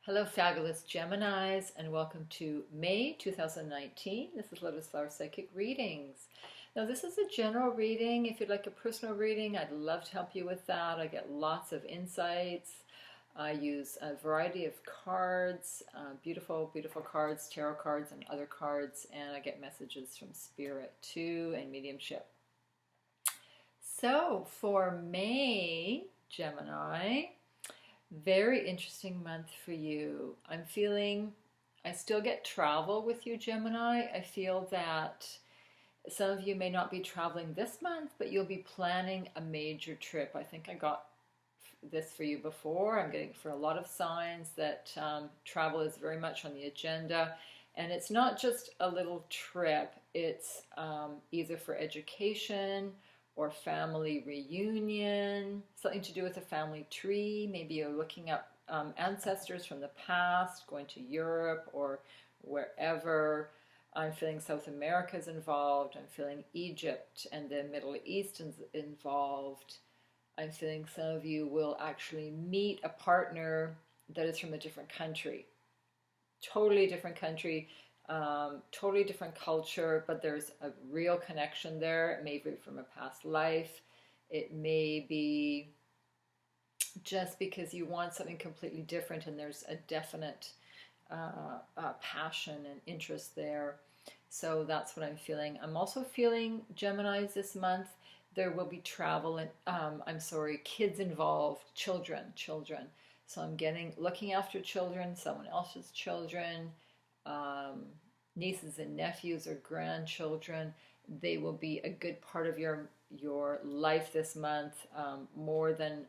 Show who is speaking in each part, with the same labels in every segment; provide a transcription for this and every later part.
Speaker 1: Hello, fabulous Geminis, and welcome to May 2019. This is Lotus Flower Psychic Readings. Now, this is a general reading. If you'd like a personal reading, I'd love to help you with that. I get lots of insights. I use a variety of cards, beautiful, beautiful cards, tarot cards, and other cards, and I get messages from Spirit too and mediumship. So, for May, Gemini, very interesting month for you. I'm feeling, I still get travel with you, Gemini. I feel that some of you may not be traveling this month, but you'll be planning a major trip. I think I got this for you before. I'm getting for a lot of signs that travel is very much on the agenda. And it's not just a little trip, it's either for education or family reunion, something to do with a family tree. Maybe you're looking up ancestors from the past, going to Europe or wherever. I'm feeling South America is involved. I'm feeling Egypt and the Middle East is involved. I'm feeling some of you will actually meet a partner that is from a different country. Totally different country. Totally different culture, but there's a real connection there. It may be from a past life. It may be just because you want something completely different and there's a definite passion and interest there. So that's what I'm feeling. I'm also feeling, Geminis, this month there will be travel and kids involved, children. So I'm looking after children, someone else's children, nieces and nephews or grandchildren. They will be a good part of your life this month, more than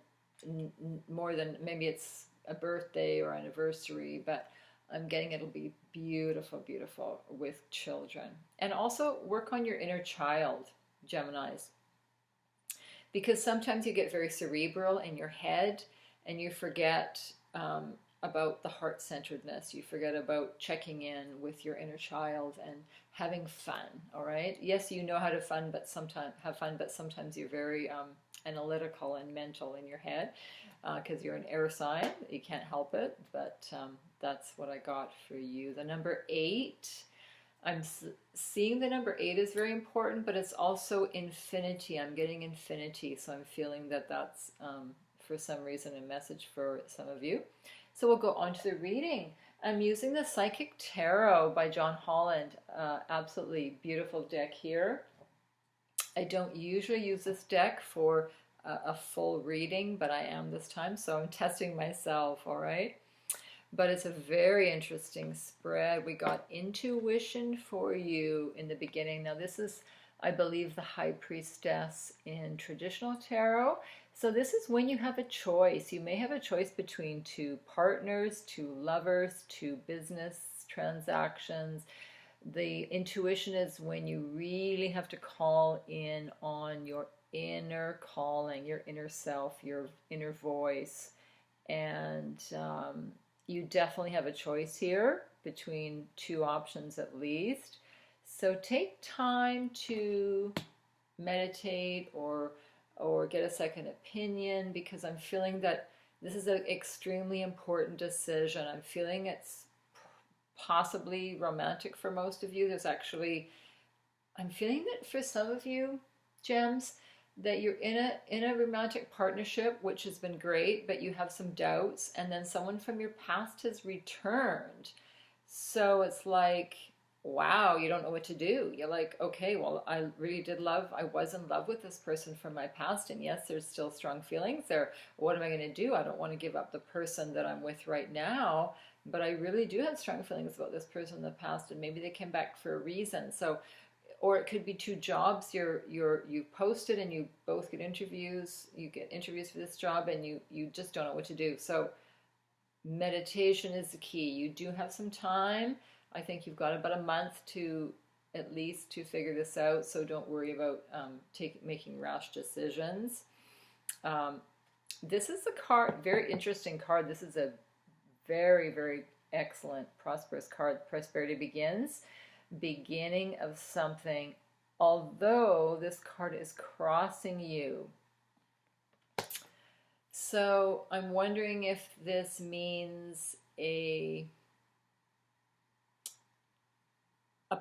Speaker 1: maybe it's a birthday or anniversary, but I'm getting it'll be beautiful, beautiful with children. And also work on your inner child, Geminis, because sometimes you get very cerebral in your head and you forget about the heart-centeredness. You forget about checking in with your inner child and having fun. All right. Yes, you know how to have fun, but sometimes you're very analytical and mental in your head because you're an air sign. You can't help it. But that's what I got for you. The number 8. I'm seeing the number 8 is very important, but it's also infinity. I'm getting infinity, so I'm feeling that that's for some reason a message for some of you. So we'll go on to the reading. I'm using the Psychic Tarot by John Holland. Absolutely beautiful deck here. I don't usually use this deck for a full reading, but I am this time, so I'm testing myself, all right? But it's a very interesting spread. We got intuition for you in the beginning. Now this is, I believe, the High Priestess in traditional tarot. So this is when you have a choice. You may have a choice between two partners, two lovers, two business transactions. The intuition is when you really have to call in on your inner calling, your inner self, your inner voice. And you definitely have a choice here between two options at least. So take time to meditate or get a second opinion, because I'm feeling that this is an extremely important decision. I'm feeling it's possibly romantic for most of you. I'm feeling that for some of you, Gems, that you're in a romantic partnership, which has been great, but you have some doubts, and then someone from your past has returned. So it's like, wow, you don't know what to do. You're like, okay, well, I was in love with this person from my past, and yes, there's still strong feelings there. What am I going to do? I don't want to give up the person that I'm with right now, but I really do have strong feelings about this person in the past, and maybe they came back for a reason. So, or it could be two jobs you posted and you both get interviews. You get interviews for this job and you just don't know what to do. So meditation is the key. You do have some time. I think you've got about a month to at least to figure this out. So don't worry about making rash decisions. This is a card, very interesting card. This is a very, very excellent prosperous card. Prosperity begins. Beginning of something, although this card is crossing you. So I'm wondering if this means a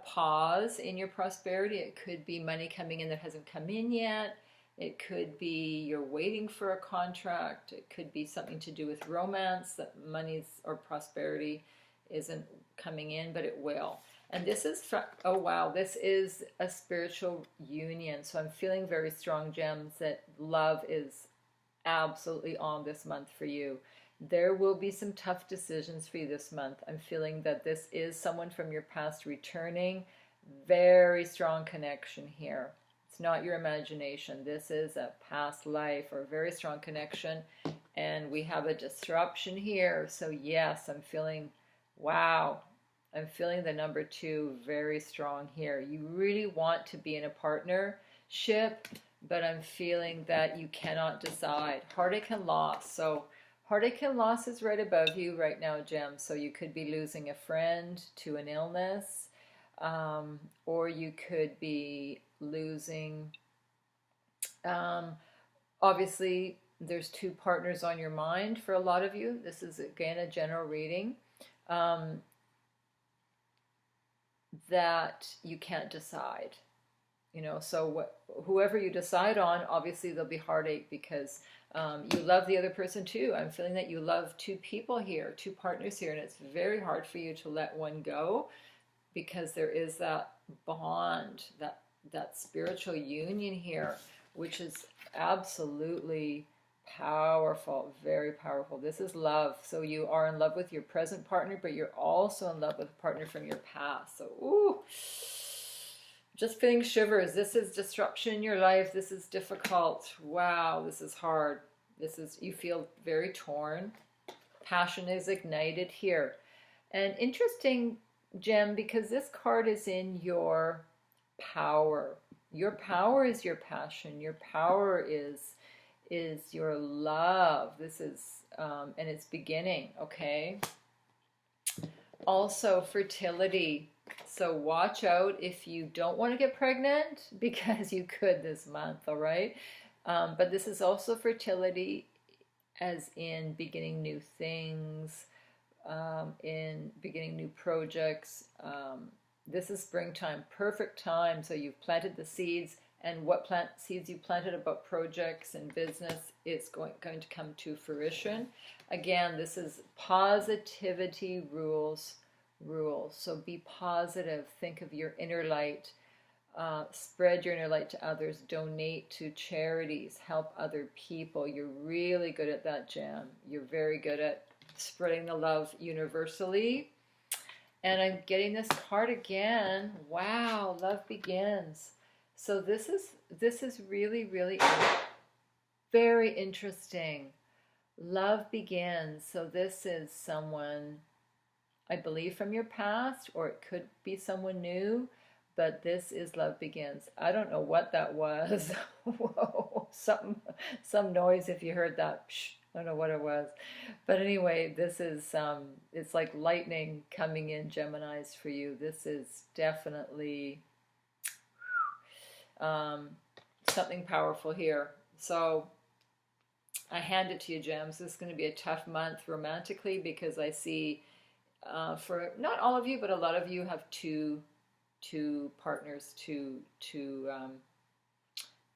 Speaker 1: pause in your prosperity. It could be money coming in that hasn't come in yet. It could be you're waiting for a contract. It could be something to do with romance, that money's or prosperity isn't coming in, but it will. And this is, oh wow, this is a spiritual union. So I'm feeling very strong, gems, that love is absolutely on this month for you. There will be some tough decisions for you this month. I'm feeling that this is someone from your past returning. Very strong connection here. It's not your imagination. This is a past life or a very strong connection. And we have a disruption here. So yes, I'm feeling, wow, I'm feeling the number 2 very strong here. You really want to be in a partnership, but I'm feeling that you cannot decide. Heartache and loss. So heartache and loss is right above you right now, Gem. So you could be losing a friend to an illness, or you could be losing, obviously there's 2 partners on your mind for a lot of you. This is again a general reading, that you can't decide. You know, so whoever you decide on, obviously there'll be heartache because you love the other person too. I'm feeling that you love 2 people here, 2 partners here, and it's very hard for you to let one go because there is that bond, that spiritual union here, which is absolutely powerful, very powerful. This is love. So you are in love with your present partner, but you're also in love with a partner from your past. So, ooh, just feeling shivers. This is disruption in your life. This is difficult. Wow, this is hard. This is, you feel very torn. Passion is ignited here. And interesting, Gem, because this card is in your power. Your power is your passion. Your power is your love. This is, and it's beginning, okay? Also, fertility. So watch out if you don't want to get pregnant, because you could this month, all right? But this is also fertility, as in beginning new things, in beginning new projects. This is springtime, perfect time. So you've planted the seeds, and what seeds you planted about projects and business is going to come to fruition. Again, this is positivity rules. So be positive. Think of your inner light. Spread your inner light to others. Donate to charities. Help other people. You're really good at that, Jan. You're very good at spreading the love universally. And I'm getting this card again. Wow, love begins. So this is really, really very interesting. Love begins. So this is someone, I believe, from your past, or it could be someone new, but this is love begins. I don't know what that was. Whoa, some noise if you heard that. Psh, I don't know what it was. But anyway, this is, it's like lightning coming in, Geminis, for you. This is definitely something powerful here. So I hand it to you, Gems. This is going to be a tough month romantically, because I see, for not all of you, but a lot of you have two partners to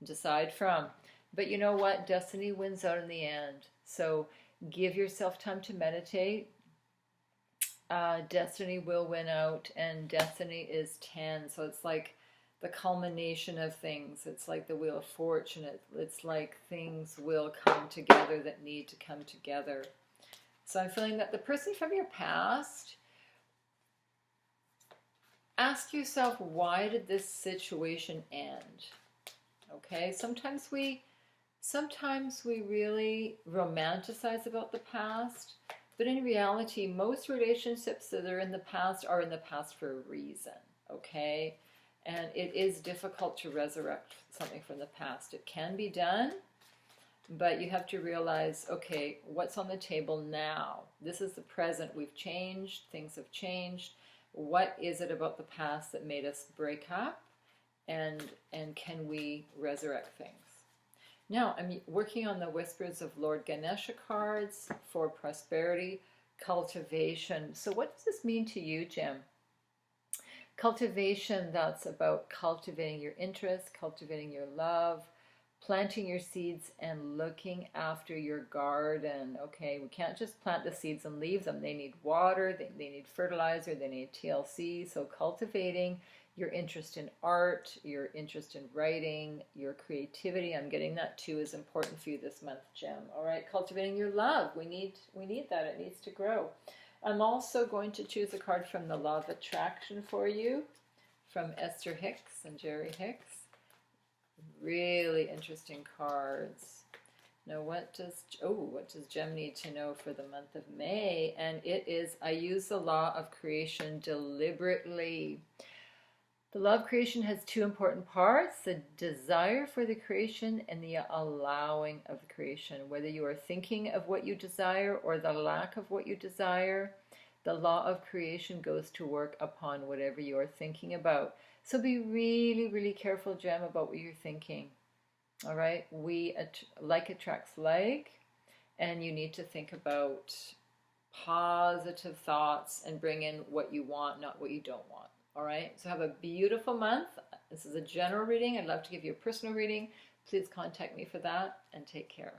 Speaker 1: decide from. But you know what? Destiny wins out in the end. So give yourself time to meditate. Destiny will win out, and destiny is 10. So it's like the culmination of things. It's like the Wheel of Fortune. It's like things will come together that need to come together. So I'm feeling that the person from your past, ask yourself, why did this situation end? Okay, sometimes we really romanticize about the past, but in reality, most relationships that are in the past for a reason, okay? And it is difficult to resurrect something from the past. It can be done, but you have to realize, okay, what's on the table now? This is the present. We've changed. Things have changed. What is it about the past that made us break up? And can we resurrect things? Now, I'm working on the Whispers of Lord Ganesha cards for prosperity, cultivation. So what does this mean to you, Jim? Cultivation, that's about cultivating your interest, cultivating your love, planting your seeds and looking after your garden. Okay, we can't just plant the seeds and leave them. They need water, they need fertilizer, they need TLC. So cultivating your interest in art, your interest in writing, your creativity, I'm getting that too, is important for you this month, Jim. All right, cultivating your love. We need that. It needs to grow. I'm also going to choose a card from the Law of Attraction for you, from Esther Hicks and Jerry Hicks. Really interesting cards. Now what does Gem need to know for the month of May? And it is, I use the law of creation deliberately. The law of creation has two important parts: the desire for the creation and the allowing of the creation. Whether you are thinking of what you desire or the lack of what you desire, the law of creation goes to work upon whatever you are thinking about. So be really, really careful, Gem, about what you're thinking. All right? Like attracts like, and you need to think about positive thoughts and bring in what you want, not what you don't want. All right? So have a beautiful month. This is a general reading. I'd love to give you a personal reading. Please contact me for that, and take care.